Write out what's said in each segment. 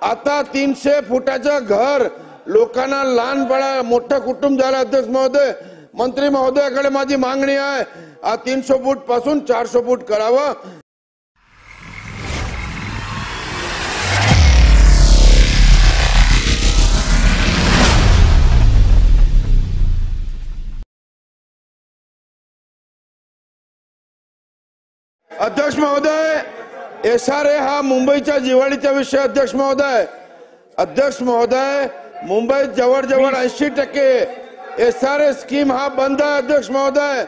आता 300 फुटाचं घर लोकांना लहान बाळा मोठं कुटुंब झालं। अध्यक्ष महोदय, मंत्री महोदयाकडे माझी मागणी आहे, 300 फूट पासून 400 फूट करावं। अध्यक्ष महोदय, SRA हा मुंबईच्या जिव्हाळीचा विषय। अध्यक्ष महोदय, मुंबईत जवळ 80% SRA स्कीम हा बंद आहे। अध्यक्ष महोदय,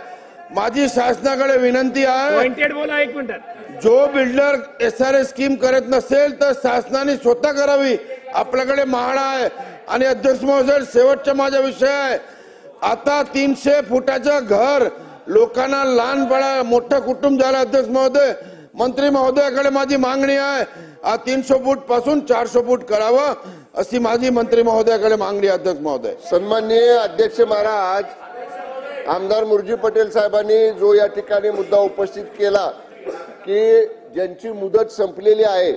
माझी शासनाकडे विनंती आहे, बोला 1 मिनिट। जो बिल्डर SRA स्कीम करत नसेल तर शासनाने स्वतः करावी। आपल्याकडे म्हाडा आहे। आणि अध्यक्ष महोदय, शेवटचा माझा विषय आहे, आता 300 फुटाचं घर लोकांना लहान बाळा मोठं कुटुंब झालं। अध्यक्ष महोदय, मंत्री महोदयाकडे माझी मागणी आहे, 300 फूट पासून 400 फूट करावं, अशी माझी मंत्री महोदयाकडे मागणी आहे। अध्यक्ष महोदय। सन्माननीय अध्यक्ष महाराज, आमदार मुर्जी पटेल साहेबांनी जो या ठिकाणी मुद्दा उपस्थित केला की ज्यांची मुदत संपलेली आहे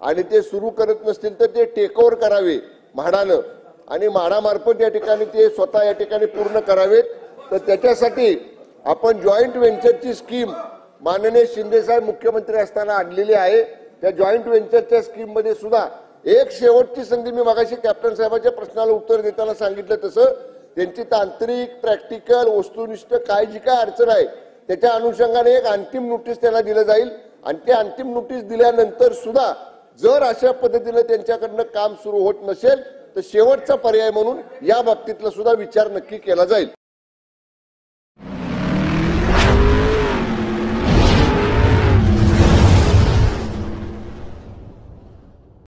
आणि ते सुरू करत नसतील तर ते टेक ओव्हर करावे म्हाडानं, आणि म्हाडामार्फत या ठिकाणी ते स्वतः या ठिकाणी पूर्ण करावेत। तर त्याच्यासाठी आपण जॉईंट व्हेंचरची स्कीम माननीय शिंदे साहेब मुख्यमंत्री असताना आणलेली आहे। त्या जॉईंट व्हेंचरच्या स्कीम मध्ये सुद्धा एक शेवटची संधी, मी मगाशी कॅप्टन साहेबांच्या प्रश्नाला उत्तर देताना सांगितलं तसं, त्यांची तांत्रिक प्रॅक्टिकल वस्तुनिष्ठ काय जी काय अडचण आहे त्याच्या अनुषंगाने एक अंतिम नोटीस त्यांना दिलं जाईल। आणि ते अंतिम नोटीस दिल्यानंतर सुद्धा जर अशा पद्धतीने त्यांच्याकडनं काम सुरू होत नसेल तर शेवटचा पर्याय म्हणून या बाबतीतला सुद्धा विचार नक्की केला जाईल।